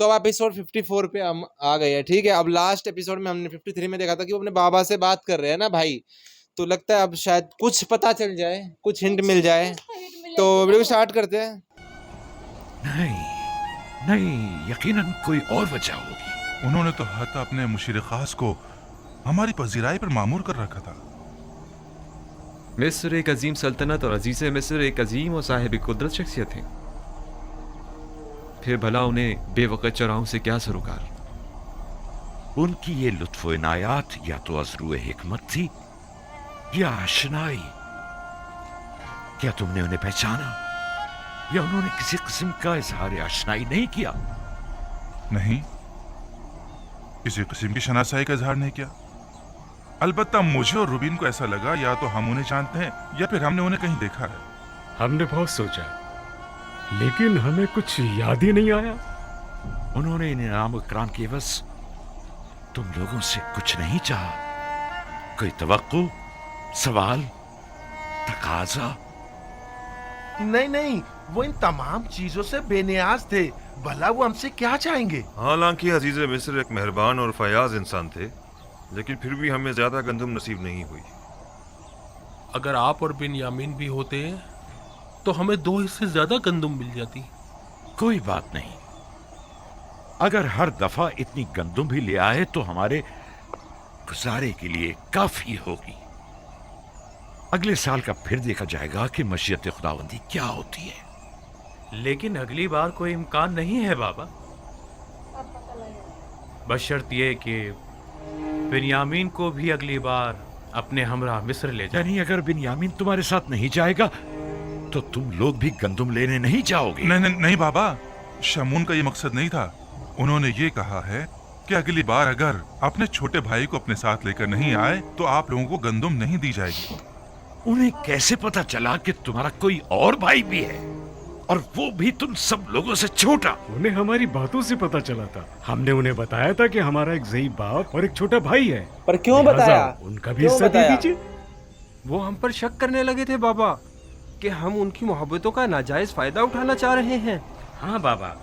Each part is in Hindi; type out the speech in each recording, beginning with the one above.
तो अब एपिसोड 54 पे हम आ गए हैं, ठीक है। अब लास्ट एपिसोड में हमने 53 में देखा था कि वो अपने बाबा से बात कर रहे हैं ना भाई, तो लगता है अब शायद कुछ पता चल जाए, कुछ हिंट मिल जाए। तो वीडियो स्टार्ट करते हैं। नहीं, यकीनन कोई और वजह होगी। उन्होंने तो हत अपने मुशीर खास को हमारी पजीराई पर मामूर कर रखा था। मिस्र एक अजीम सल्तनत और अजीज़ मिस्र एक अजीम और साहिब कुदरत शख्सियत थे। फिर भला उन्हें बेवकत चौराहों से क्या सरोकार। उनकी ये लुत्फ इनायात या तो अज़रूए हिकमत थी या आशनाई। क्या तुमने उन्हें पहचाना या उन्होंने किसी किस्म का इजहार आशनाई नहीं किया? नहीं, किसी किस्म की शनासाई का इजहार नहीं किया। अलबत्ता मुझे और रुबीन को ऐसा लगा या तो हम उन्हें जानते हैं या फिर हमने उन्हें कहीं देखा है। हमने बहुत सोचा, लेकिन हमें कुछ याद ही नहीं आया। उन्होंने इन इनाम इकराम के एवज तुम लोगों से कुछ नहीं चाहा? कोई तवक्को, सवाल, तकाजा? नहीं, वो इन तमाम चीजों से बेनियाज थे। भला वो हमसे क्या चाहेंगे? हालांकि अजीज मिस्र एक मेहरबान और फयाज इंसान थे, लेकिन फिर भी हमें ज्यादा गंदम नसीब नहीं हुई। अगर आप और बिन्यामीन भी होते तो हमें 2 हिस्से ज्यादा गंदम मिल जाती। कोई बात नहीं, अगर हर दफा इतनी गंदम भी ले आए तो हमारे गुजारे के लिए काफी होगी। अगले साल का फिर देखा जाएगा कि मशीयत खुदावंदी क्या होती है। लेकिन अगली बार कोई इम्कान नहीं है बाबा, बशर्त ये कि बिन्यामीन को भी अगली बार अपने हमरा मिस्र ले जाए। यानी अगर बिन्यामीन तुम्हारे साथ नहीं जाएगा तो तुम लोग भी गंदम लेने नहीं जाओगे? नहीं बाबा, शमून का ये मकसद नहीं था। उन्होंने ये कहा है कि अगली बार अगर अपने छोटे भाई को अपने साथ लेकर नहीं आए तो आप लोगों को गंदम नहीं दी जाएगी। उन्हें कैसे पता चला कि तुम्हारा कोई और भाई भी है, और वो भी तुम सब लोगों से छोटा? उन्हें हमारी बातों से पता चला था। हमने उन्हें बताया था कि हमारा एक ज़ईफ बाप और एक छोटा भाई है। पर क्यों बताया? उनका भी हिस्सा दे दीजिए। वो हम पर शक करने लगे थे बाबा कि हम उनकी मोहब्बतों का नाजायज फायदा उठाना चाह रहे हैं। हाँ बाबा,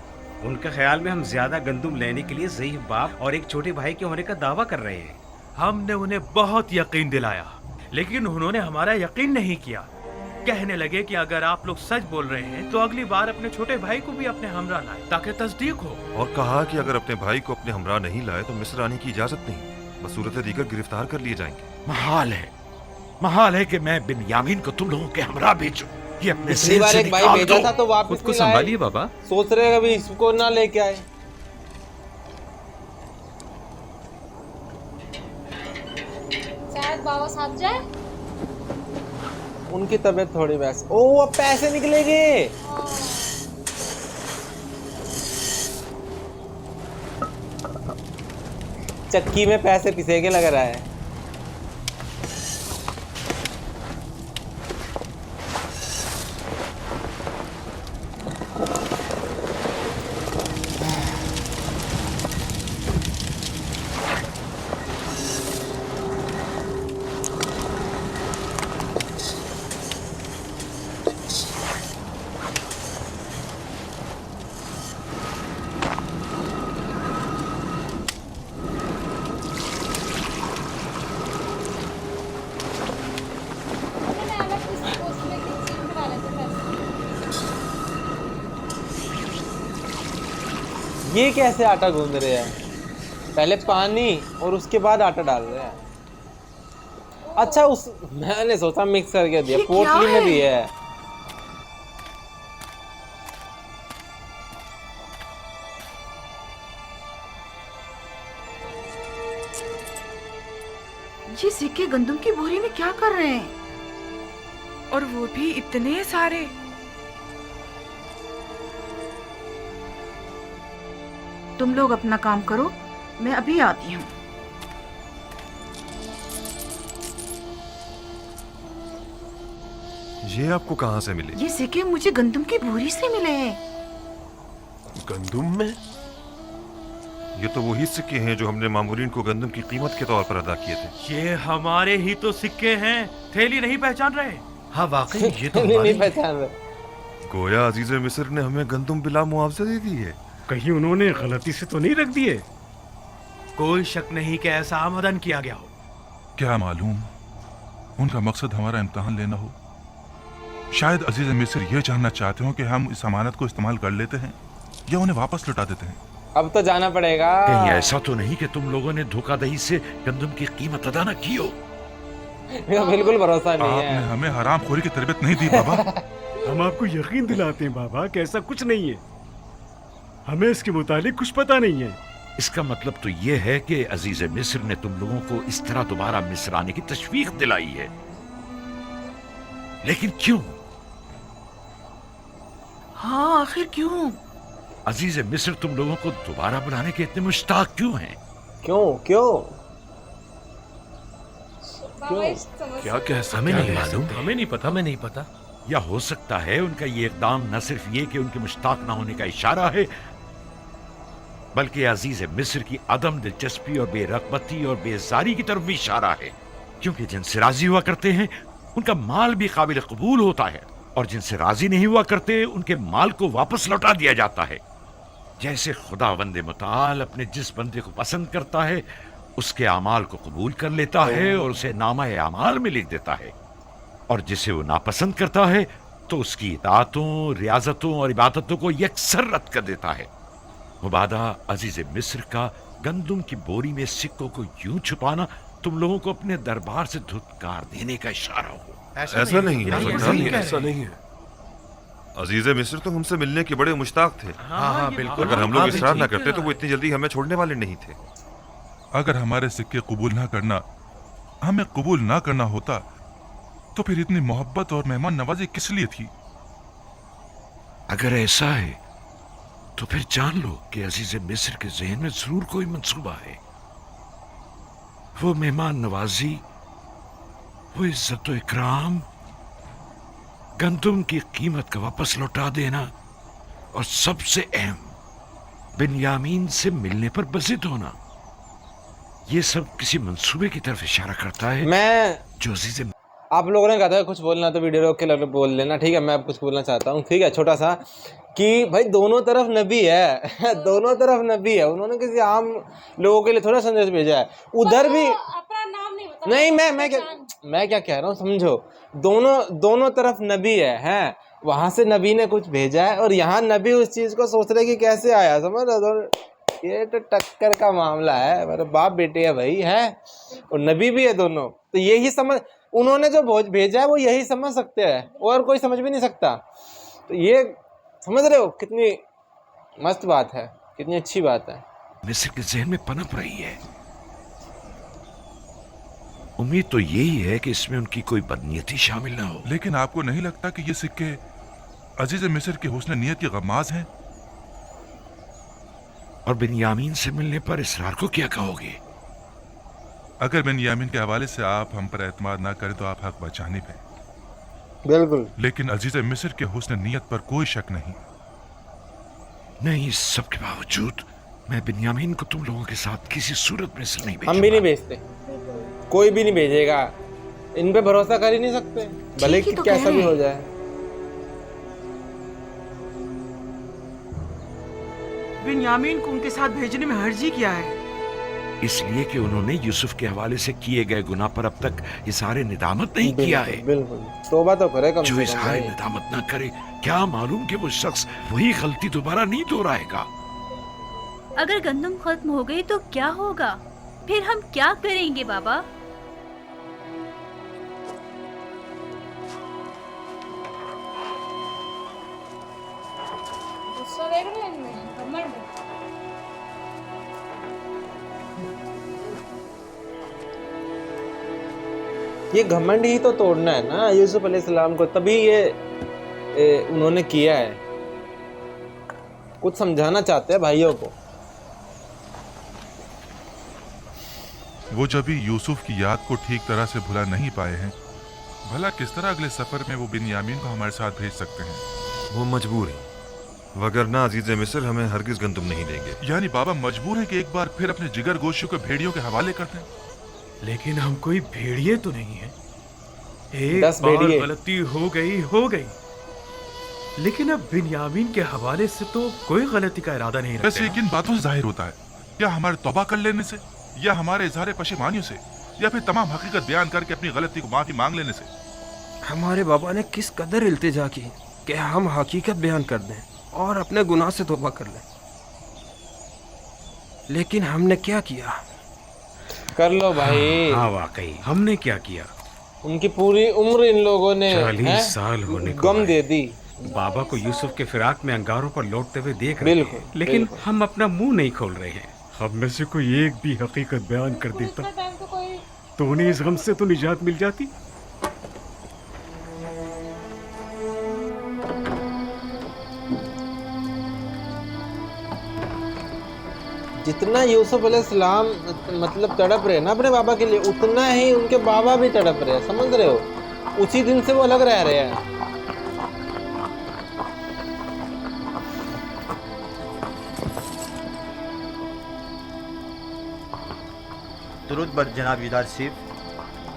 उनके ख्याल में हम ज्यादा गंदम लेने के लिए ज़ईफ बाप और एक छोटे भाई के होने का दावा कर रहे हैं। हमने उन्हें बहुत यकीन दिलाया, लेकिन उन्होंने हमारा यकीन नहीं किया। कहने लगे कि अगर आप लोग सच बोल रहे हैं तो अगली बार अपने छोटे भाई को भी अपने हमरा लाए ताकि तस्दीक हो। और कहा कि अगर अपने भाई को अपने हमरा नहीं लाए तो मिस्र आने की इजाजत नहीं, बसूरत दीगर गिरफ्तार कर लिए जाएंगे। महाल है कि मैं बिन्यामीन को तुम लोगों के हमरा भेजूं। ये अपने पिछली बार एक भाई भेजा था तो वापस खुद को नहीं लाए। संभालिए बाबा। सोच रहे हैं कभी इसको ना लेके आए। शायद बाबा साथ जाए। उनकी तबीयत थोड़ी वैसे। ओ अब पैसे निकलेंगे। चक्की में पैसे पिसेगे लग रहा है। ये कैसे आटा गूंद रहे हैं? पहले पानी और उसके बाद आटा डाल रहे हैं। अच्छा, उस मैंने सोचा मिक्स करके दिया। पोटली में भी है। ये सिक्के गंदम की बोरी में क्या कर रहे हैं? और वो भी इतने सारे। तुम लोग अपना काम करो, मैं अभी आती हूँ। ये आपको कहाँ से मिले? ये सिक्के मुझे गंदम की बोरी से मिले हैं। गंदम में? ये तो वही सिक्के हैं जो हमने मामूलिन को गंदम की कीमत के तौर पर अदा किए थे। ये हमारे ही तो सिक्के हैं। थैली नहीं पहचान रहे? हाँ वाकई ये तो नहीं पहचान रहे। गोया अजीज मिस्र ने हमें गंदम बिला मुआवजा दे दी है। कहीं उन्होंने गलती से तो नहीं रख दिए? कोई शक नहीं कि ऐसा आमदन किया गया हो। क्या मालूम उनका मकसद हमारा इम्तिहान लेना हो। शायद अजीज मिस्र ये जानना चाहते हो कि हम इस अमानत को इस्तेमाल कर लेते हैं या उन्हें वापस लौटा देते हैं। अब तो जाना पड़ेगा। कहीं ऐसा तो नहीं कि तुम लोगों ने धोखाधड़ी से गंदम की कीमत अदा न की हो? मेरा बिल्कुल भरोसा नहीं आपने है। हमें हरामखोरी की तरबियत नहीं दी बाबा। हम आपको यकीन दिलाते हैं बाबा कि ऐसा कुछ नहीं है। हमें इसके मुतालिक कुछ पता नहीं है। इसका मतलब तो ये है कि अजीज मिस्र ने तुम लोगों को इस तरह दोबारा मिस्र आने की तशवीक दिलाई है, लेकिन क्यों? हाँ, आखिर क्यों? अजीज मिस्र तुम लोगों को दोबारा बुलाने के इतने मुश्ताक क्यों हैं? क्यों क्यों क्या कह सकते हमें हैं? नहीं मालूम। हमें नहीं पता, हमें नहीं पता। या हो सकता है उनका ये इकदाम न सिर्फ ये कि उनके मुश्ताक ना होने का इशारा है, बल्कि अजीज मिस्र की अदम दिलचस्पी और बेरगबती और बेजारी की तरफ भी इशारा है, क्योंकि जिनसे राजी हुआ करते हैं उनका माल भी काबिल कबूल होता है, और जिनसे राजी नहीं हुआ करते उनके माल को वापस लौटा दिया जाता है। जैसे खुदावंद मुताल अपने जिस बंदे को पसंद करता है उसके अमाल को कबूल कर लेता है और उसे नामा अमाल में लिख देता है, और जिसे वो नापसंद करता है तो उसकी इताअतों, रियाजतों और इबादतों को यकसर रद्द कर देता है। मुबादा अजीज मिस्र का गंदुम की बोरी में सिक्कों को यूं छुपाना तुम लोगों को अपने दरबार से धुतकार देने का इशारा हो। ऐसा नहीं है, ऐसा नहीं है। अजीज मिस्र तो हमसे मिलने के बड़े मुश्ताक थे। हाँ, बिल्कुल। अगर हम लोग इसरार ना करते तो वो इतनी जल्दी हमें छोड़ने वाले नहीं थे। अगर हमारे सिक्के कबूल ना करना हमें कबूल ना करना होता तो फिर इतनी मोहब्बत और मेहमान नवाजी किस लिए थी? अगर ऐसा है तो फिर जान लो कि अजीज मिस्र के जहन में जरूर कोई मंसूबा है। वो मेहमान नवाजी, वो इज्जत व इकराम, गंदुम की कीमत का वापस लौटा देना, और सबसे अहम बिन्यामीन से मिलने पर बज़िद होना, ये सब किसी मंसूबे की तरफ इशारा करता है मैं जो अजीज। आप लोगों ने कहा था कुछ बोलना तो वीडियो रोक के बोल लेना, ठीक है? मैं अब कुछ बोलना चाहता हूँ, ठीक है? छोटा सा कि भाई दोनों तरफ नबी है। दोनों तरफ नबी है। उन्होंने किसी आम लोगों के लिए थोड़ा संदेश भेजा है। उधर भी अपना नाम नहीं बता। नहीं, मैं क्या कह रहा हूँ समझो। दोनों तरफ नबी है, हैं? वहां से नबी ने कुछ भेजा है और यहाँ नबी उस चीज को सोच रहे कि कैसे आया, समझ रहे? ये तो टक्कर का मामला है। मेरे बाप बेटे है भाई, है, और नबी भी है दोनों। तो यही समझ, उन्होंने जो भेजा है वो यही समझ सकते हैं, और कोई समझ भी नहीं सकता। तो ये समझ रहे हो कितनी मस्त बात है, कितनी अच्छी बात है। मिस्र के जहन में पनप रही है। उम्मीद तो यही है कि इसमें उनकी कोई बदनीयती शामिल ना हो। लेकिन आपको नहीं लगता कि ये सिक्के अजीज मिस्र के हुस्न नीयत की गमाज हैं? और बिन्यामीन से मिलने पर इसरार को क्या कहोगे? अगर बिन्यामीन के हवाले से आप हम पर एतमाद ना करें तो आप हक बचाने पे। बिल्कुल। लेकिन अजीज मिस्र के हुस्न नीयत पर कोई शक नहीं। नहीं, इस सब के बावजूद मैं बिन्यामीन को तुम लोगों के साथ किसी सूरत में से नहीं भेजूंगा। हम भी नहीं भेजते, कोई भी नहीं भेजेगा। इन पे भरोसा कर ही नहीं सकते, भले कि कैसा भी हो जाए। बिन्यामीन को उनके साथ भेजने में हर्जी क्या है? इसलिए कि उन्होंने यूसुफ के हवाले से किए गए गुनाह पर अब तक इज़हार निदामत नहीं किया है। बिल्कुल, तौबा तो करे कम से कम। जो इज़हार निदामत ना करे, क्या मालूम कि वो शख्स वही गलती दोबारा नहीं दोहराएगा। अगर गंदम खत्म हो गई तो क्या होगा? फिर हम क्या करेंगे बाबा? ये घमंड ही तो तोड़ना है ना यूसुफ अलैहिस्सलाम को, तभी ये उन्होंने किया है। कुछ समझाना चाहते हैं भाइयों को। वो जब भी यूसुफ की याद को ठीक तरह से भुला नहीं पाए हैं, भला किस तरह अगले सफर में वो बिन्यामीन को हमारे साथ भेज सकते हैं? वो मजबूर है, वगरना अजीज मिस्र हमें हरगिज गंदुम नहीं देंगे। यानी बाबा मजबूर है कि एक बार फिर अपने जिगर गोशियों को भेड़ियों के हवाले कर दें? लेकिन हम कोई भेड़िए तो नहीं है। एक 10 बार भेड़िए। गलती हो गई। लेकिन अब बिन्यामीन के हवाले से तो कोई गलती का इरादा नहीं वैसे रखते। किन बातों से जाहिर होता है? या हमारे तौबा कर लेने से, या हमारे इजहार पशेमानियों से, या फिर तमाम हकीकत बयान करके अपनी गलती को माफी मांग लेने से? हमारे बाबा ने किस कदर इल्तिजा की कि हम हकीकत बयान कर दें और अपने गुनाह से तौबा कर लें, लेकिन हमने क्या किया? कर लो भाई। हाँ वाकई हमने क्या किया? उनकी पूरी उम्र इन लोगों ने 40 साल होने को गम दे दी। बाबा को यूसुफ के फिराक में अंगारों पर लौटते हुए देख रहे हैं, लेकिन हम अपना मुंह नहीं खोल रहे हैं। हम में से कोई एक भी हकीकत बयान कर देता तो उन्हें इस गम से तो निजात मिल जाती। जितना यूसुफ अलैहिस्सलाम मतलब तड़प रहे ना अपने बाबा के लिए, उतना ही उनके बाबा भी तड़प रहे हैं, समझ रहे हो? उसी दिन से वो अलग रह रहे हैं। दुरूद बर जनाब युदार सिफ।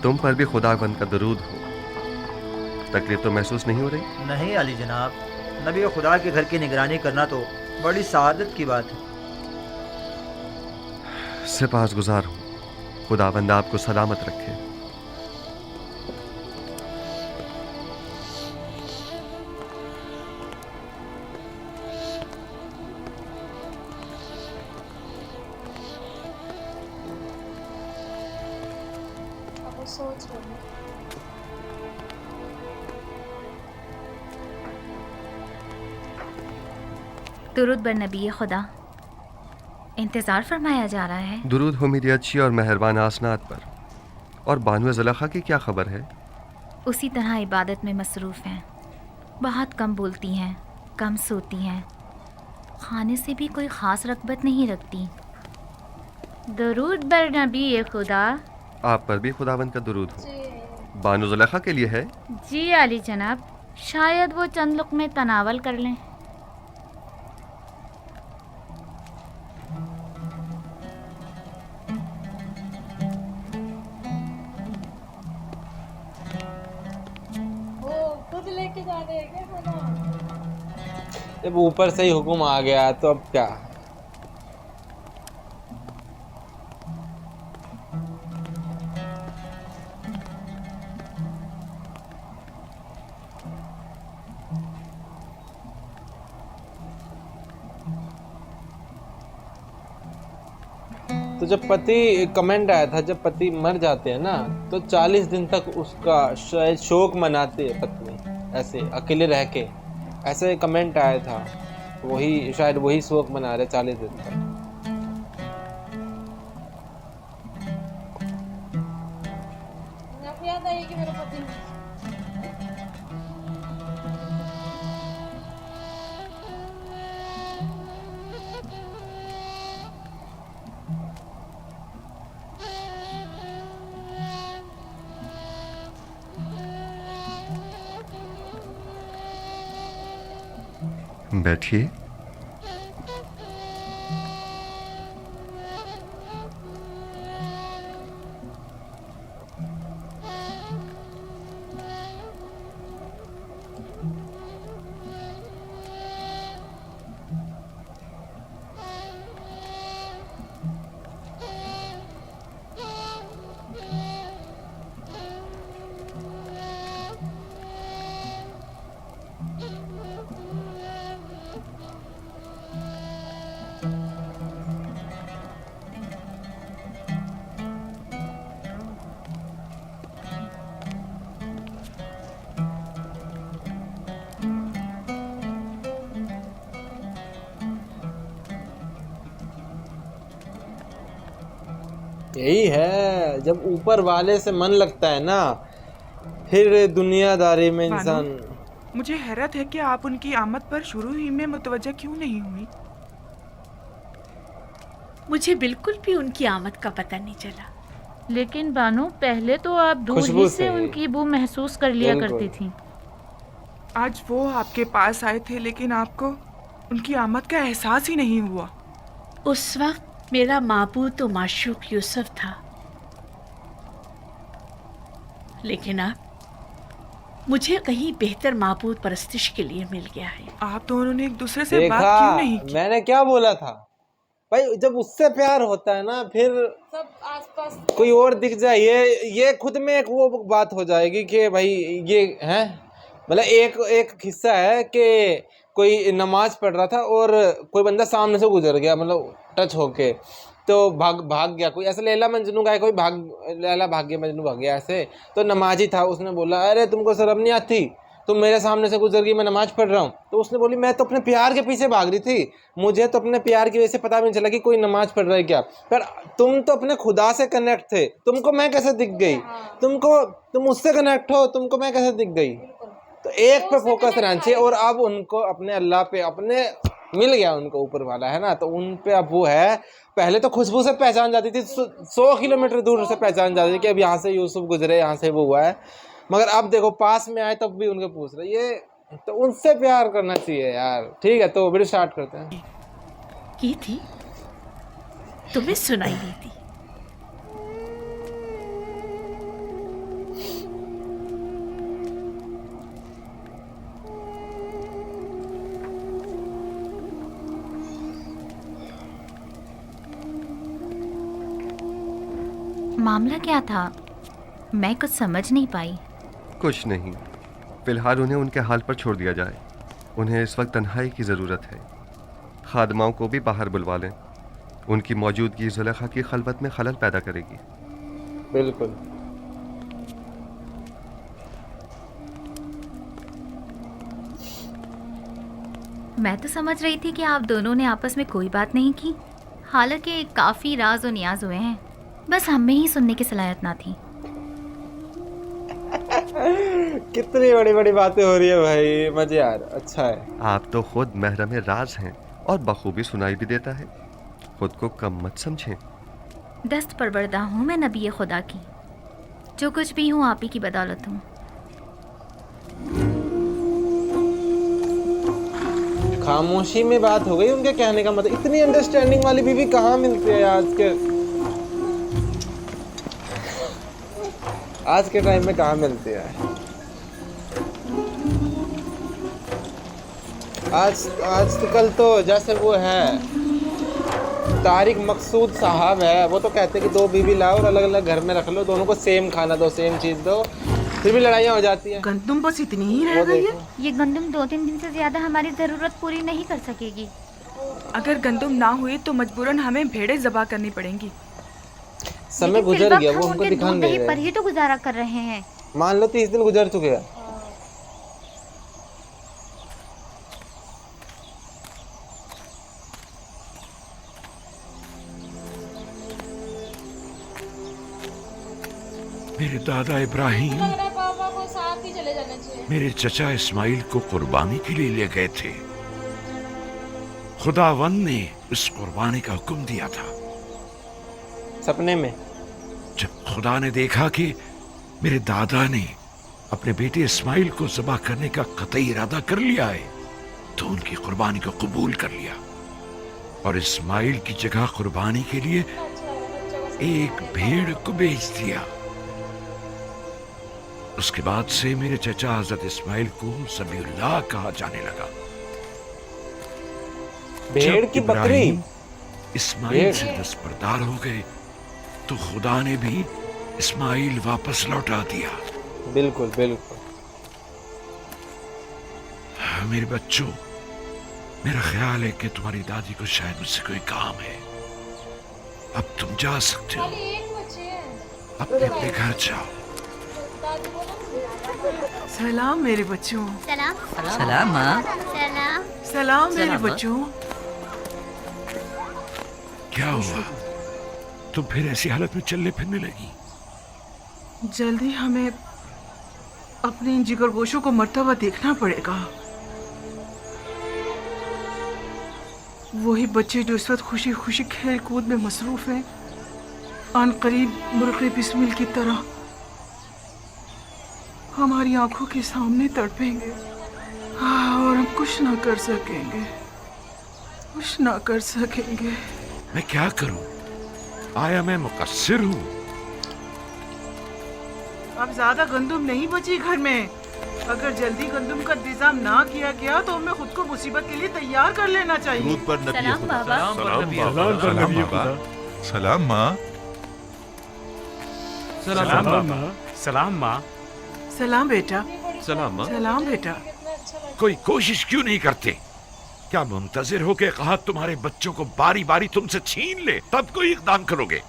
तुम पर भी खुदावंद का दरूद हो। तकलीफ तो महसूस नहीं हो रही? नहीं अली जनाब, नबी खुदा के घर की निगरानी करना तो बड़ी सआदत की बात है। सिपासगुजार हूँ, खुदावंद आपको सलामत रखे। दुरूद बर नबी खुदा। इंतज़ार फरमाया जा रहा है। दुरूद हो मेरी अच्छी और मेहरबान आसनात पर। और बानुए ज़ुलेखा की क्या खबर है? उसी तरह इबादत में मसरूफ़ हैं। बहुत कम बोलती हैं, कम सोती हैं, खाने से भी कोई ख़ास रग़बत नहीं रखती। दुरूद बर नबी खुदा। आप पर भी खुदावंद का दुरूद हो। बानु ज़ुलेखा के लिए है? जी आली जनाब, शायद वो चंद लुक़मे तनावल कर लें। जब ऊपर से ही हुक्म आ गया तो अब क्या? तो जब पति कमेंट आया था, जब पति मर जाते हैं ना तो 40 दिन तक उसका शायद शोक मनाते हैं पत्नी, ऐसे अकेले रह के, ऐसे कमेंट आया था। वही शायद वही शोक मना रहे 40 दिन तक। याद आई कि मेरा पति बैठिए। यही है, जब ऊपर वाले से मन लगता है ना, फिर दुनियादारी में इंसान। मुझे हैरत है कि आप उनकी आमद पर शुरू ही में मुतवज्जा क्यों नहीं हुई। मुझे बिल्कुल भी उनकी आमद का पता नहीं चला। लेकिन बानो, पहले तो आप दूर ही से उनकी बू महसूस कर लिया करती थी। आज वो आपके पास आए थे, लेकिन आपको उनकी आमद का एहसास ही नहीं हुआ। उस वक्त मेरा माबूद तो माशूक यूसुफ था, लेकिन अब मुझे कहीं बेहतर माबूद परस्तिश के लिए मिल गया है। आप दोनों ने एक दूसरे से बात देखा क्यों नहीं की? मैंने क्या बोला था भाई, जब उससे प्यार होता है ना फिर सब आसपास कोई और दिख जाए ये खुद में एक वो बात हो जाएगी कि भाई ये है। मतलब एक किस्सा है कि कोई नमाज पढ़ रहा था और कोई बंदा सामने से गुजर गया, मतलब टच होके, तो भाग गया। कोई ऐसे लैला मजनू का कोई लैला भाग गया, मजनू भाग गया ऐसे। तो नमाजी था, उसने बोला अरे तुमको शर्म नहीं आती, तुम मेरे सामने से गुजर गई, मैं नमाज पढ़ रहा हूँ। तो उसने बोली मैं तो अपने प्यार के पीछे भाग रही थी, मुझे तो अपने प्यार की वजह से पता भी नहीं चला कि कोई नमाज पढ़ रहा है क्या, पर तुम तो अपने खुदा से कनेक्ट थे, तुमको मैं कैसे दिख गई? तुम उससे कनेक्ट हो, तुमको मैं कैसे दिख गई? तो एक पे फोकस रहना चाहिए। और अब उनको अपने अल्लाह पे अपने मिल गया, उनको ऊपर वाला है ना, तो उन पे अब वो है। पहले तो खुशबू से पहचान जाती थी, 100 किलोमीटर दूर से पहचान जाती थी कि अब यहाँ से यूसुफ गुजरे, यहाँ से वो हुआ है। मगर अब देखो पास में आए तब भी उनके पूछ रहे, ये तो उनसे प्यार करना चाहिए यार। ठीक है, तो वीडियो स्टार्ट करते हैं। की थी तुम्हें सुनाई दी थी। मामला क्या था? मैं कुछ समझ नहीं पाई। कुछ नहीं, फिलहाल उन्हें उनके हाल पर छोड़ दिया जाए। उन्हें इस वक्त तन्हाई की ज़रूरत है। खादमाओं को भी बाहर बुलवा लें, उनकी मौजूदगी ज़ुलेखा की खलवत में खलल पैदा करेगी। बिल्कुल। मैं तो समझ रही थी कि आप दोनों ने आपस में कोई बात नहीं की, हालांकि काफ़ी राज और नियाज हुए हैं, बस हमें ही सुनने की सलाहियत ना थी। कितनी बड़ी बड़ी बातें हो रही है भाई, मजे आ रहा। अच्छा है, आप तो खुद महरम राज हैं और बखूबी सुनाई भी देता है, खुद को कम मत समझें। दस्त परवरदा हूँ मैं नबी खुदा की, जो कुछ भी हूँ आप ही की बदौलत हूँ। खामोशी में बात हो गई उनके कहने का मतलब। इतनी अंडरस्टैंडिंग वाली बीवी कहाँ मिलती है आज के टाइम में, कहाँ मिलती है? आजकल तो जैसे वो है तारिक मकसूद साहब है, वो तो कहते हैं कि 2 बीवी लाओ और अलग अलग घर में रख लो, दोनों को सेम खाना दो, सेम चीज़ दो, फिर भी लड़ाइयाँ हो जाती हैं। गंदुम बस इतनी ही रह गई है। ये गंदुम 2-3 दिन से ज़्यादा हमारी ज़रूरत पूरी नहीं कर सकेगी। अगर गंदुम ना हुई तो मजबूरन हमें भेड़ें ज़बा करनी पड़ेंगी। समय गुजर गया, वो हमको दिखा नहीं रहे। पर ही तो गुजारा कर रहे हैं। मान लो 30 दिन गुजर चुके हैं। मेरे दादा इब्राहिम पापा को साथ ही चले जाना चाहिए। मेरे चचा इस्माइल को कुर्बानी के लिए ले गए थे। खुदावंद ने इस कुर्बानी का हुक्म दिया था। सपने में जब खुदा ने देखा कि मेरे दादा ने अपने बेटे इस्माइल को ज़बह करने का कतई इरादा कर लिया है, तो उनकी कुर्बानी को कबूल कर लिया और इस्माइल की जगह कुर्बानी के लिए एक भेड़ को भेज दिया। उसके बाद से मेरे चचा हजरत इस्माइल को ज़बीहुल्लाह कहा जाने लगा। भेड़ की बकरी इस्माइल से दस्तबरदार हो गए तो खुदा ने भी इस्माइल वापस लौटा दिया। बिल्कुल बिल्कुल। मेरे बच्चों, मेरा ख्याल है कि तुम्हारी दादी को शायद मुझसे कोई काम है। अब तुम जा सकते हो, अपने अपने घर जाओ। सलाम मेरे बच्चों। सलाम। सलाम माँ। सलाम। सलाम मेरे बच्चों। क्या हुआ? तुम फिर ऐसी हालत में चलने फिरने लगी? जल्दी हमें अपने इन जिगरगोशों को मरता हुआ देखना पड़ेगा। वही बच्चे जो इस वक्त खुशी खुशी खेल कूद में मसरूफ हैं, आन करीब मुर्गे बिस्मिल की तरह हमारी आंखों के सामने तड़पेंगे और हम कुछ ना कर सकेंगे, कुछ ना कर सकेंगे। मैं क्या करूं? आया मैं मुकस्सिर हूं। अब ज्यादा गंदुम नहीं बची घर में। अगर जल्दी गंदम का इंतजाम ना किया गया तो हमें खुद को मुसीबत के लिए तैयार कर लेना चाहिए। सलाम बाबा। सलाम बाबा। सलाम माँ। सलाम माँ। सलाम माँ। सलाम बेटा। सलाम माँ। सलाम बेटा। कोई कोशिश क्यों नहीं करते? क्या मुंतजिर हो के कहा तुम्हारे बच्चों को बारी बारी तुमसे छीन ले तब कोई इकदाम करोगे?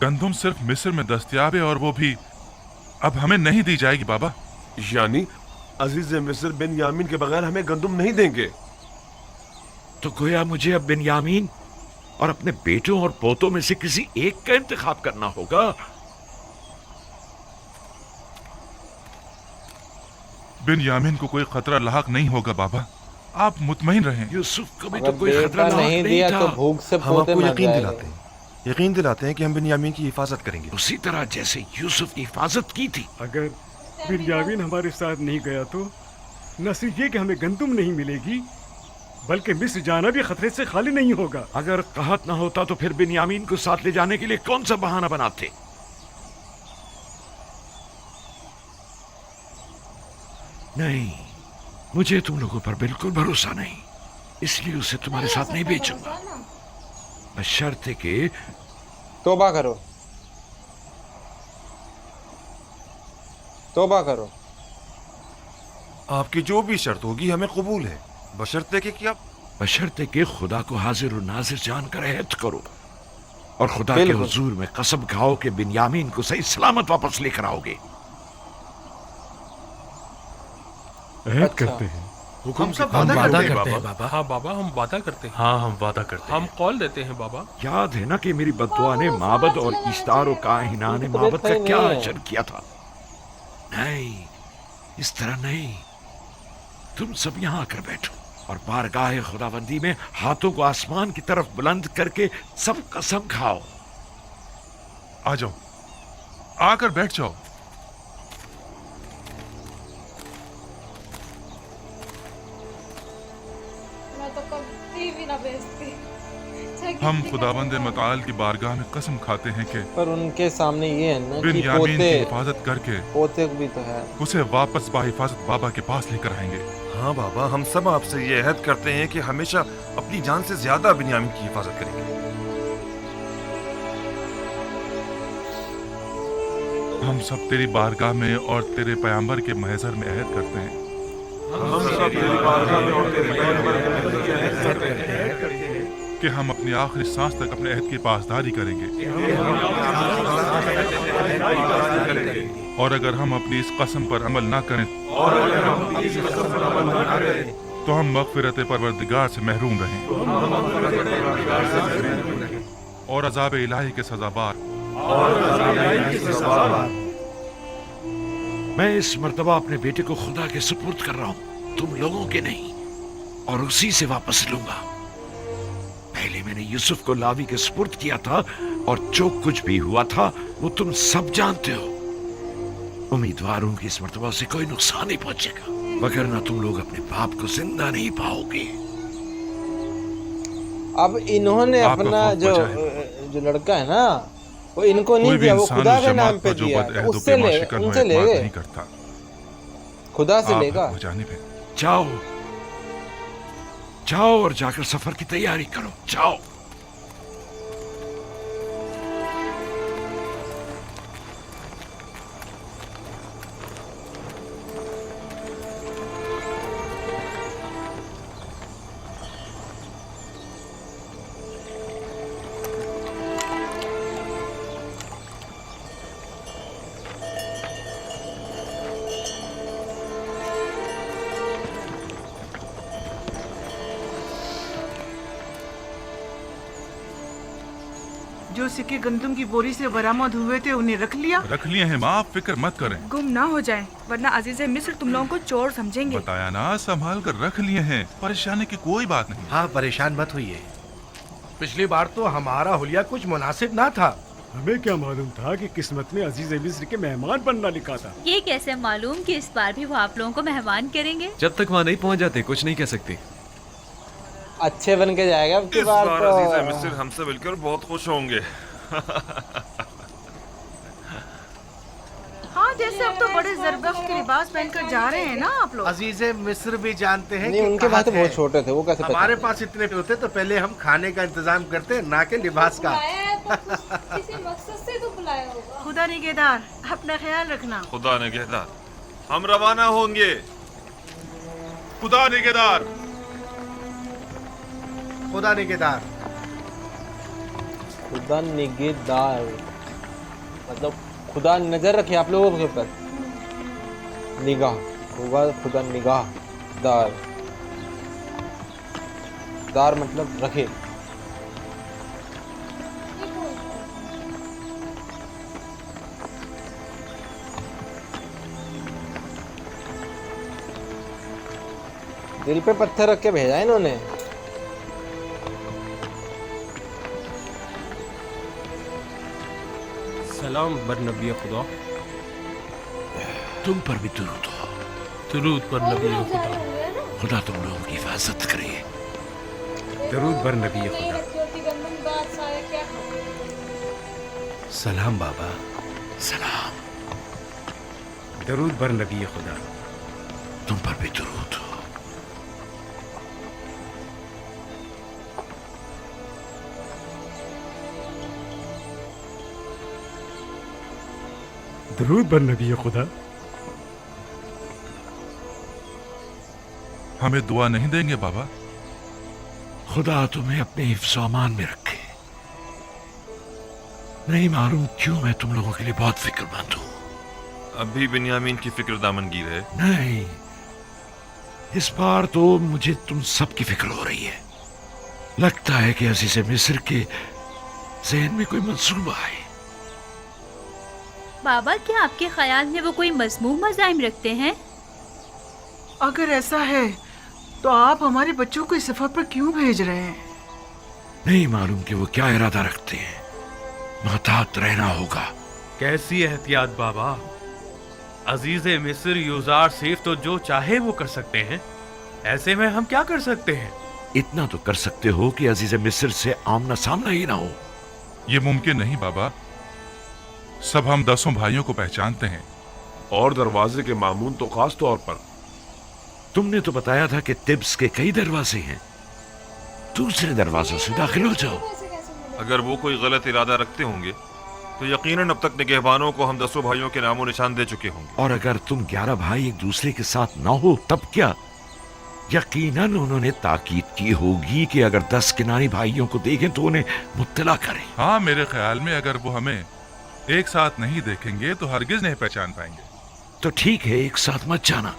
गंदम सिर्फ मिस्र में दस्तयाब है और वो भी अब हमें नहीं दी जाएगी बाबा। यानी अजीज मिस्र बिन्यामीन के बगैर हमें गंदम नहीं देंगे? तो गोया मुझे अब बिन्यामीन और अपने बेटों और पोतों में से किसी एक का इंतखाब करना होगा। बिन्यामीन को कोई खतरा लाहक नहीं होगा बाबा, आप मुतमईन रहें। यूसुफ को भी तो कोई खतरा लाहक नहीं था। तो भूख से हम आपको यकीन दिलाते हैं कि हम बिन्यामीन की हिफाजत करेंगे, उसी तरह जैसे यूसुफ की हिफाजत की थी। अगर बिन्यामीन हमारे साथ नहीं गया तो न सिर्फ ये कि हमें गंदम नहीं मिलेगी बल्कि मिस्र जाना भी खतरे से खाली नहीं होगा। अगर कहत न होता तो फिर बिन्यामीन को साथ ले जाने के लिए कौन सा बहाना बनाते? नहीं, मुझे तुम लोगों पर बिल्कुल भरोसा नहीं, इसलिए उसे तुम्हारे साथ नहीं भेजूंगा, बशर्ते के तौबा करो, तौबा करो। आपकी जो भी शर्त होगी हमें कबूल है, बशर्ते के क्या? बशर्ते के खुदा को हाजिर और नाजिर जानकर अहद करो और खुदा के हुजूर में कसम खाओ कि बिन्यामीन को सही सलामत वापस लेकर आओगे। अहद करते हैं। हुकुम से वादा करते हैं बाबा। हाँ बाबा, हम वादा करते हैं। हाँ हम वादा करते हैं। हम कॉल देते हैं बाबा। याद है ना कि मेरी बद्दुआ ने माबद और इश्तार और काहिना ने माबद का क्या अजर किया था? नहीं, इस तरह नहीं। तुम सब यहाँ आकर बैठो और बारगाह खुदाबंदी में हाथों को आसमान की तरफ बुलंद करके सब कसम खाओ। आ जाओ, आकर बैठ जाओ। मैं तो कभी भी ना बेचती। हम खुदाबंद मताल की बारगाह में कसम खाते हैं कि पर उनके सामने ये है ना कि बिन्यामीन की हिफाजत करके पोते भी तो है, उसे वापस बाहिफाजत बाबा के पास लेकर आएंगे। हाँ बाबा, हम सब आपसे ये अहद करते हैं कि हमेशा अपनी जान से ज्यादा बिन्यामीन की हिफाजत करेंगे। हम सब तेरी बारगाह में और तेरे पैगंबर के महज़र में अहद करते हैं। हम सब तेरी बारगाह में और तेरे पैगंबर के महज़र में अहद करते हैं कि हम अपनी आखिरी सांस तक अपने अहद की पासदारी करेंगे और अगर हम अपनी इस कसम पर अमल ना करें तो हम मग़फ़िरत परवरदिगार से महरूम रहें और अज़ाब इलाही के सज़ाबार। मैं इस मर्तबा अपने बेटे को खुदा के सुपुर्द कर रहा हूँ, तुम लोगों के नहीं, और उसी से वापस लूंगा। पहले मैंने यूसुफ को लावी के सुपुर्द किया था और जो कुछ भी हुआ था वो तुम सब जानते हो। उम्मीदवार हूं कि इस मर्तबा से कोई नुकसान नहीं पहुंचेगा, वगरना तुम लोग अपने बाप को जिंदा नहीं पाओगे। अब इन्होंने अपना जो लड़का है ना वो इनको नहीं दिया, वो खुदा के नाम पे दिया, उससे उनसे लेगा, खुदा से लेगा। जाओ जाओ और जाकर सफर की तैयारी करो, जाओ। जो सिक्के गंदम की बोरी से बरामद हुए थे उन्हें रख लिया? रख लिए हैं माँ, आप फिक्र मत करें। गुम ना हो जाए वरना अजीज मिस्र तुम लोगों को चोर समझेंगे। बताया ना, संभाल कर रख लिए हैं, परेशानी की कोई बात नहीं। हाँ परेशान मत होइए, पिछली बार तो हमारा हुलिया कुछ मुनासिब ना था। हमें क्या मालूम था कि किस्मत में अजीज मिस्र के मेहमान बनना लिखा था। ये कैसे मालूम कि इस बार भी वो आप लोगों को मेहमान करेंगे? जब तक वहाँ नहीं पहुँच जाते कुछ नहीं कह सकते। अच्छे बन के जाएगा अब की बार तो। अजीज मिस्र हमसे मिलकर बहुत खुश होंगे। हाँ जैसे अब तो बड़े जरबख्श के लिबास पहनकर जा रहे हैं ना आप लोग। अजीजे मिस्र भी जानते हैं नहीं, कि उनके कहाँ पास तो बहुत है। छोटे थे, वो कैसे पता? हमारे पास इतने होते तो पहले हम खाने का इंतजाम करते, ना कि लिबास का। किसी मकसद से तो बुलाया होगा। खुदा निगहदार, अपना ख्याल रखना। खुदा निगहदार, हम रवाना होंगे। खुदा निगहदार, खुदा निगहदार। खुदा निगहदार मतलब खुदा नजर रखे आप लोगों के ऊपर। निगाह होगा, खुदा निगाह दार, दार मतलब रखे। दिल पे पत्थर रख के भेजा है इन्होंने। सलाम बर नबी खुदा। तुम पर भी दुरूद हो। दुरूद पर नबी खुदा। खुदा तुम लोगों की हिफाजत करे। दरूद बर नबी खुदा। सलाम बाबा। सलाम। दरूद बर नबी खुदा। तुम पर भी दुरूद हो। दरूद बर नबी खुदा। हमें दुआ नहीं देंगे बाबा? खुदा तुम्हें अपने हिफ्ज़ अमान में रखे। नहीं मालूम क्यों मैं तुम लोगों के लिए बहुत फिक्रमंद हूं। अभी बिन्यामीन की फिक्र दामनगीर है। नहीं, इस बार तो मुझे तुम सब की फिक्र हो रही है। लगता है कि अजीज़ मिस्र के ज़हन में कोई मंसूबा है। बाबा, क्या आपके ख्याल में वो कोई मज़मूम मज़ाहिम रखते हैं? अगर ऐसा है तो आप हमारे बच्चों को इस सफर पर क्यों भेज रहे हैं? नहीं मालूम कि वो क्या इरादा रखते हैं। महतात रहना होगा। कैसी एहतियात बाबा। अजीज मिस्र यूजार सिर्फ तो जो चाहे वो कर सकते हैं। ऐसे में हम क्या कर सकते हैं? इतना तो कर सकते हो कि अजीज मिस्र से आमना सामना ही ना हो। ये मुमकिन नहीं बाबा। सब हम 10 भाइयों को पहचानते हैं। और दरवाजे के मामून तो खास तौर पर। तुमने तो बताया था कि तिब्स के कई दरवाजे हैं। दूसरे दरवाजों से दाखिल हो जाओ। अगर वो कोई गलत इरादा रखते होंगे तो यकीनन अब तक निगहबानों को हम 10 भाइयों के नामो निशान दे चुके होंगे। और अगर तुम 11 भाई एक दूसरे के साथ ना हो तब क्या? यकीनन उन्होंने ताकीद की होगी कि अगर 10 किनारी भाइयों को देखें तो उन्हें मुत्तला करें। हाँ, मेरे ख्याल में अगर वो हमें एक साथ नहीं देखेंगे तो हरगिज नहीं पहचान पाएंगे। तो ठीक है, एक साथ मत जाना।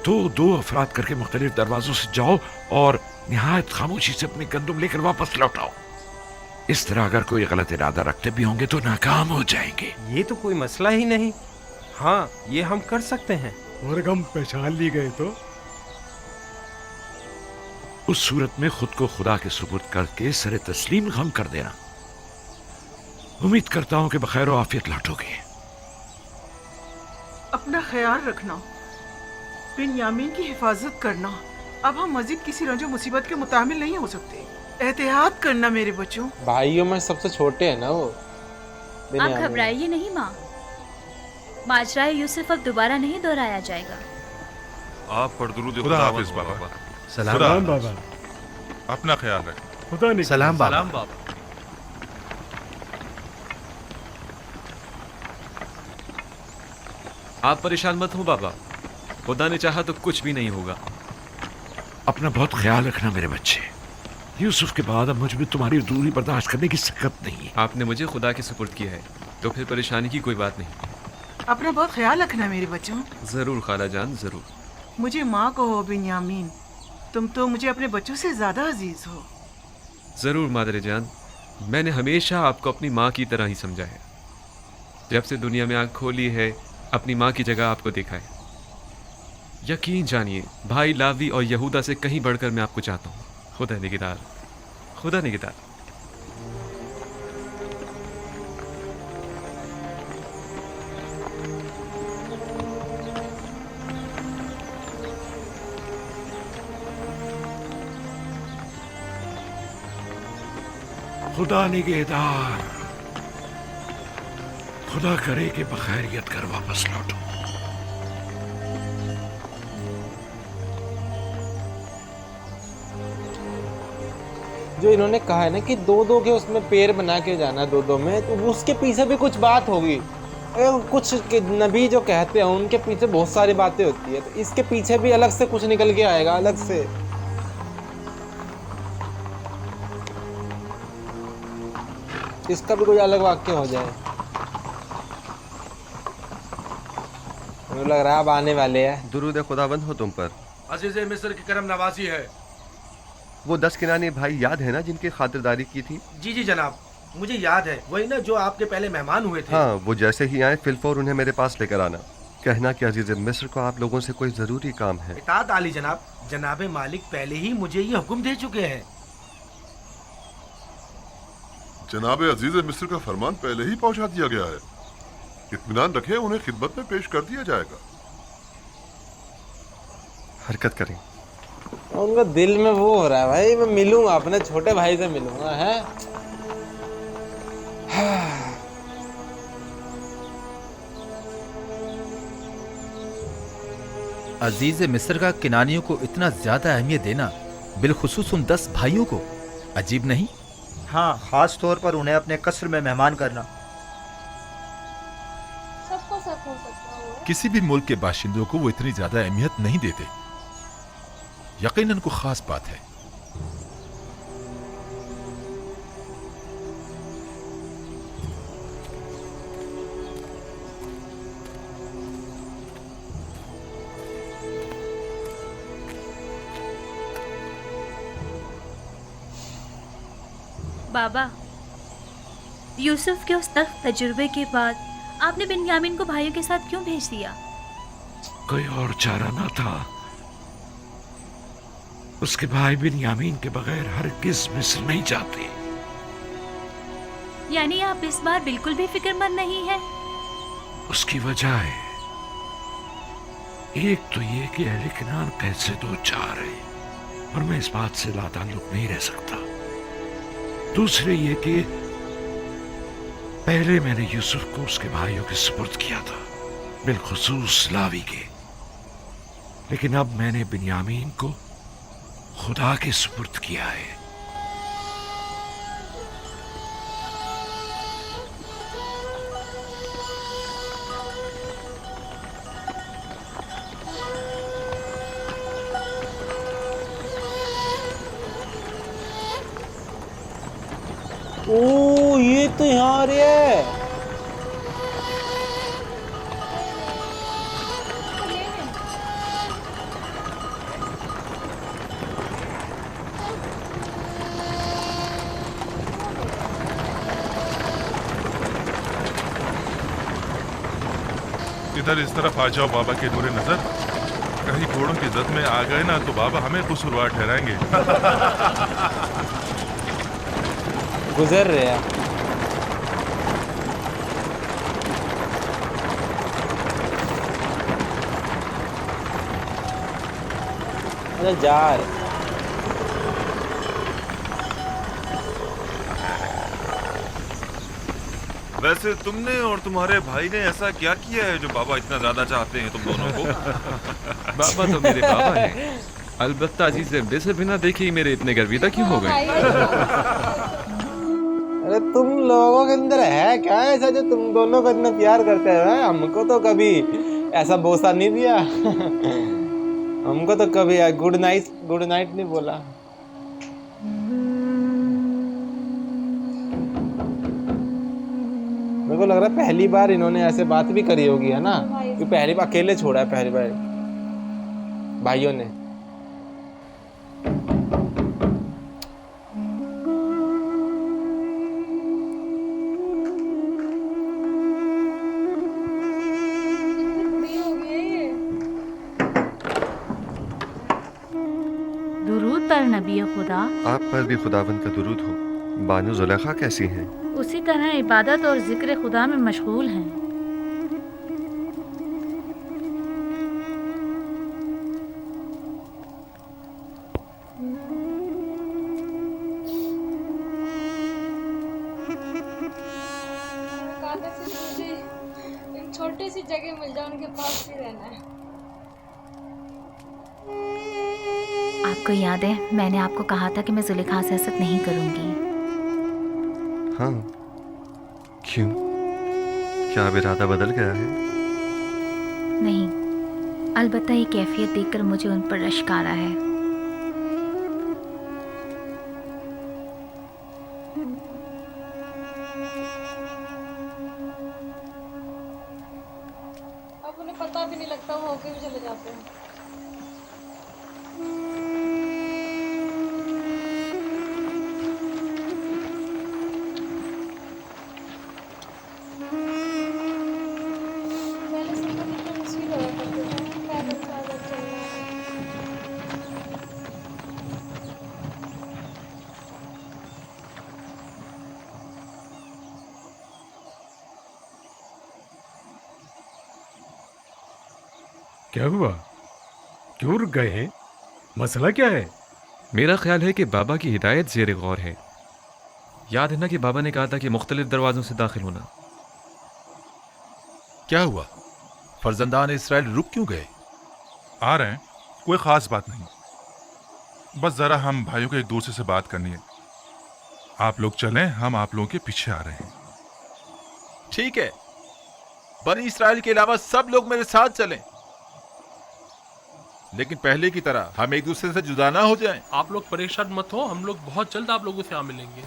तो 2 अफराद करके मुख्तलिफ दरवाजों से जाओ और निहायत खामोशी से अपने गंदुम लेकर वापस लौटाओ। इस तरह अगर कोई गलत इरादा रखते भी होंगे तो नाकाम हो जाएंगे। ये तो कोई मसला ही नहीं। हाँ, ये हम कर सकते हैं। और अगर हम पहचान ली गए तो? उस सूरत में खुद को खुदा के सुपुर्द करके सरे तस्लीम गम कर देना। उम्मीद करता हूं कि बखैर आफियत लौटोगे। अपना ख्याल रखना, बिन्यामीन की हिफाजत करना। अब हम मजीद किसी रंजो मुसीबत के मुतामिल नहीं हो सकते। एहतियात करना मेरे बच्चों। भाइयों में सबसे छोटे हैं ना वो। आप घबराइए नहीं माँ। माजराए यूसुफ अब दोबारा नहीं दोहराया जाएगा। आप पर दुरूद खुदा हाफिज बाबा। सलाम बाबा। अपना ख्याल रखें। खुदा ने सलाम बाबा। सलाम बाबा। आप परेशान मत हो बाबा। खुदा ने चाहा तो कुछ भी नहीं होगा। अपना बहुत ख्याल रखना मेरे बच्चे। यूसुफ के बाद अब मुझ में तुम्हारी दूरी बर्दाश्त करने की सकत नहीं है। आपने मुझे खुदा के सुपुर्द किया है तो फिर परेशानी की कोई बात नहीं। अपना बहुत ख्याल रखना मेरे बच्चों। जरूर खाला जान, जरूर। मुझे माँ कहो बिन्यामीन, तुम तो मुझे अपने बच्चों से ज्यादा अजीज हो। जरूर मादरे जान, मैंने हमेशा आपको अपनी माँ की तरह ही समझा है। जब से दुनिया में आँख खोली है, अपनी माँ की जगह आपको देखा है। यकीन जानिए, भाई लावी और यहूदा से कहीं बढ़कर मैं आपको चाहता हूँ। खुदा निगहदार, खुदा निगहदार। खुदा निगहदार, खुदा करे कि बखैरियत कर वापस लौटूं। जो इन्होंने कहा है ना कि दो दो के उसमें पैर बना के जाना दो दो में, तो उसके पीछे भी कुछ बात होगी। कुछ नबी जो कहते हैं उनके पीछे बहुत सारी बातें होती है, तो इसके पीछे भी अलग से कुछ निकल के आएगा, अलग से। इसका भी कोई अलग वाक्य हो जाए। मुझे लग रहा है अब आने वाले हैं। दुरूद खुदावंद हो तुम पर। अजीज मिस्र की करम नवाजी है। वो 10 किनानी भाई याद है ना जिनकी खातिरदारी की थी? जी जी जनाब, मुझे याद है, वही ना जो आपके पहले मेहमान हुए थे। हाँ, वो जैसे ही आए फिलफौर उन्हें मेरे पास लेकर आना। कहना कि अजीज मिस्र को आप लोगों से कोई जरूरी काम है। इताअत आली जनाब, जनाबे मालिक पहले ही मुझे ये हुक्म दे चुके हैं। जनाब अजीज मिस्र का फरमान पहले ही पहुंचा दिया गया है। इत्मीनान रखे, उन्हें खिदमत में पेश कर दिया जाएगा। हरकत करें। उनका दिल में वो हो रहा है भाई, मैं मिलूंगा, अपने छोटे भाई से मिलूंगा है। अजीज मिस्र का किनानियों को इतना ज्यादा अहमियत देना, बिलखुसूस उन 10 भाइयों को, अजीब नहीं? हाँ, खास तौर पर उन्हें अपने कसर में मेहमान करना। सबको शक हो सकता है। किसी भी मुल्क के बाशिंदों को वो इतनी ज्यादा अहमियत नहीं देते। यकीनन कोई खास बात है। बाबा, यूसुफ के उस तख्त तजुर्बे के बाद आपने बिन्यामीन को भाइयों के साथ क्यों भेज दिया? कोई और चारा ना था। उसके भाई बिन्यामीन के बगैर हरगिज़ मिस्र नहीं जाते। यानी आप इस बार बिल्कुल भी फिक्रमंद नहीं है? उसकी वजह है, एक तो ये कि अहले किनान कैसे दो चार है और मैं इस बात से लाताल्लुक नहीं रह सकता। दूसरे ये कि पहले मैंने यूसुफ को उसके भाइयों के सुपुर्द किया था, बिलखुसूस लावी के, लेकिन अब मैंने बिन्यामीन को खुदा के सुपुर्द किया है। ओ, ये तो यहाँ आ रही है। इधर इस तरफ आ जाओ बाबा के नूरे नजर। कहीं घोड़ों की जद में आ गए ना तो बाबा हमें कसूरवार ठहराएंगे। गुजर रहे हैं। अरे जा रहे। वैसे तुमने और तुम्हारे भाई ने ऐसा क्या किया है जो बाबा इतना ज्यादा चाहते हैं तुम दोनों को? बाबा तो मेरे बाबा हैं। अलबत्ता अजीज मिस्र बिना देखे ही मेरे इतने गर्विदा क्यों हो गए? अरे तुम लोगों के अंदर है क्या ऐसा जो तुम दोनों को इतना प्यार करते हैं? हमको तो कभी ऐसा बोसा नहीं दिया। हमको तो कभी गुड नाइट नहीं बोला। मेरे को लग रहा है पहली बार इन्होंने ऐसे बात भी करी होगी, है ना? कि पहली बार अकेले छोड़ा है, पहली बार भाइयों ने। दुरूद पर नबी खुदा। आप पर भी खुदावंद का दुरूद हो। बानू जुलेखा कैसी हैं? उसी तरह इबादत और जिक्र खुदा में मशगूल हैं। कहाँ से मुझे छोटी सी जगह मिल जाए उनके पास ही रहना है। आपको याद है मैंने आपको कहा था कि मैं जुलेखा से हसद नहीं करूंगी। हाँ, क्यों? क्या अब इरादा बदल गया है? नहीं, अलबत्ता ये कैफियत देखकर मुझे उन पर रश्क आ रहा है। अब उन्हें पता भी नहीं लगता, वो होके भी चले जाते हैं। पहले सफर कितना मुश्किल हुआ करते थे, पैदल पैदल चलना। क्या हुआ? क्यों रुक गए हैं? मसला क्या है? मेरा ख्याल है कि बाबा की हिदायत ज़ेर गौर है। याद है ना कि बाबा ने कहा था कि मुख्तलिफ दरवाज़ों से दाखिल होना। क्या हुआ? फर्जंदान इसराइल रुक क्यों गए? आ रहे हैं, कोई खास बात नहीं। बस जरा हम भाइयों को एक दूसरे से बात करनी है। आप लोग चलें, हम आप लोगों के पीछे आ रहे हैं। ठीक है, बनी इसराइल के अलावा सब लोग मेरे साथ चलें, लेकिन पहले की तरह हम एक दूसरे से जुदा ना हो जाएं। आप लोग परेशान मत हो, हम लोग बहुत जल्द आप लोगों से आ मिलेंगे।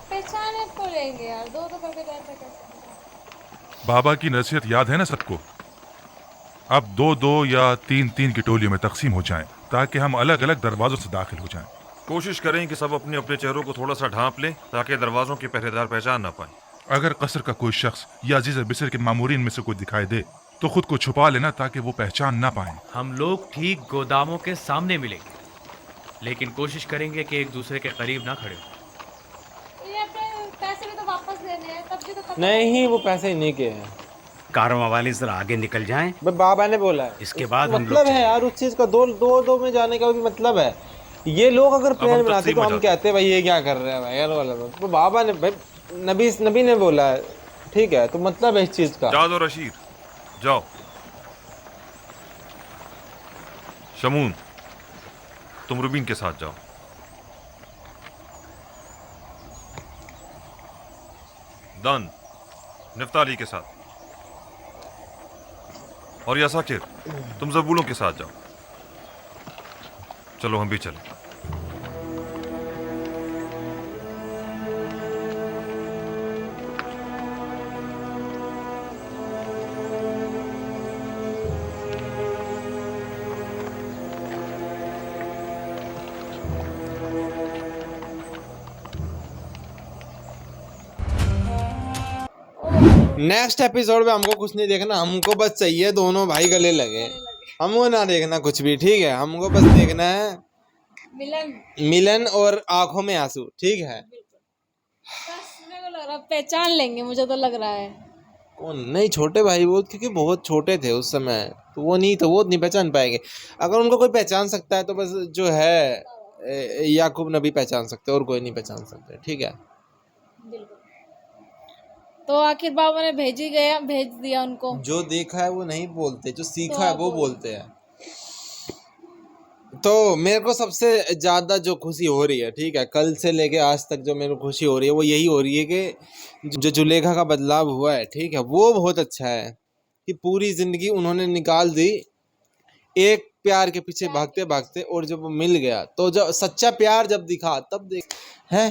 पहचाने को लेंगे यार, दो तो करके जाता कैसे? बाबा की नसीहत याद है ना सबको? अब 2-2 या 3-3 की टोलियों में तकसीम हो जाएं, ताकि हम अलग अलग दरवाजों से दाखिल हो जाएं। कोशिश करें कि सब अपने अपने चेहरों को थोड़ा सा ढांप लें, ताकि दरवाजों के पहरेदार पहचान ना पाए। अगर कसर का कोई शख्स या अजीज बिसर के मामूरीन में से कोई दिखाई दे तो खुद को छुपा लेना, ताकि वो पहचान ना पाए। हम लोग ठीक गोदामों के सामने मिलेंगे, लेकिन कोशिश करेंगे कि एक दूसरे के करीब ना खड़े हो। ये अपने पैसे भी तो वापस लेने हैं, तब भी तो खत्म। नहीं, वो पैसे नहीं के हैं। कारवां वाले जरा आगे निकल जाएं। बाबा ने बोला है। इसके बाद हम मतलब है यार उस चीज का, दो में जाने का भी मतलब है। ये लोग अगर प्लान बनाते तो हम कहते भाई ये क्या कर रहे हैं भाई यार वाला। तो बाबा ने भाई नबी ने बोला है, ठीक है, तो मतलब है इस चीज का। जाओ रशीद, जाओ। शमून, तुम रुबीन के साथ जाओ। दान, निफ्ताली के साथ। और या साकिर, तुम जबूलों के साथ जाओ। चलो हम भी चलें। नेक्स्ट एपिसोड में हमको कुछ नहीं देखना, हमको बस चाहिए दोनों भाई गले लगे। हमको ना देखना कुछ भी, ठीक है? हमको बस देखना है मिलन और आंखों में आंसू, ठीक है? बस मेरे को लग रहा है पहचान लेंगे, मुझे तो लग रहा है। कौन? नहीं, छोटे भाई वो, क्योंकि बहुत छोटे थे उस समय, तो वो नहीं पहचान पाएंगे। अगर उनको कोई पहचान सकता है तो बस जो है याकूब नबी पहचान सकते, और कोई नहीं पहचान सकते, ठीक है? तो आखिर बाबा ने भेज दिया उनको। जो देखा है वो नहीं बोलते, जो सीखा है वो बोलते हैं। तो मेरे को सबसे ज्यादा जो खुशी हो रही है, ठीक है, कल से लेके आज तक जो मेरे को खुशी हो रही है वो यही हो रही है कि जो जुलेखा का बदलाव हुआ है, ठीक है, वो बहुत अच्छा है कि पूरी जिंदगी उन्होंने निकाल दी एक प्यार के पीछे भागते भागते, और जब वो मिल गया तो जब सच्चा प्यार जब दिखा तब देख है,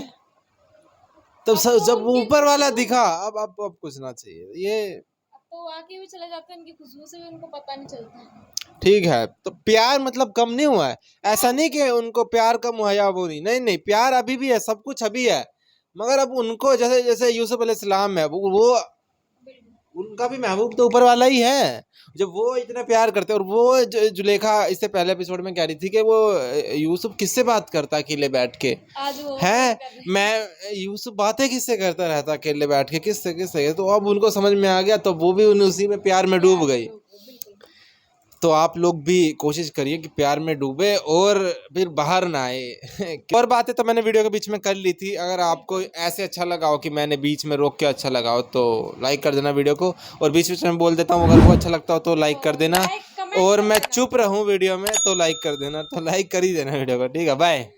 तब जब ऊपर वाला दिखा, अब कुछ ना चाहिए। ये तो आगे भी चले जाते हैं, इनकी खुशबू से भी उनको पता नहीं चलता। ठीक है, तो प्यार मतलब कम नहीं हुआ है। ऐसा नहीं कि उनको प्यार कम हुआ या वो नहीं, प्यार अभी भी है, सब कुछ अभी है, मगर अब उनको जैसे यूसुफ अलैहिस्सलाम है, वो उनका भी महबूब तो ऊपर वाला ही है। जब वो इतना प्यार करते और वो जुलेखा इससे पहले एपिसोड में कह रही थी कि वो यूसुफ किससे बात करता अकेले बैठ के आज वो है, मैं यूसुफ बातें किससे करता रहता अकेले बैठ के, किससे किससे। तो अब उनको समझ में आ गया, तो वो भी उसी में प्यार में डूब गई। तो आप लोग भी कोशिश करिए कि प्यार में डूबे और फिर बाहर ना आए। और बातें तो मैंने वीडियो के बीच में कर ली थी। अगर आपको ऐसे अच्छा लगा हो कि मैंने बीच में रोक के अच्छा लगा हो तो लाइक कर देना वीडियो को, और बीच बीच में बोल देता हूँ अगर वो अच्छा लगता हो तो लाइक कर देना, और मैं चुप रहूँ वीडियो में तो लाइक कर देना। तो लाइक कर ही देना वीडियो को, ठीक है, बाय।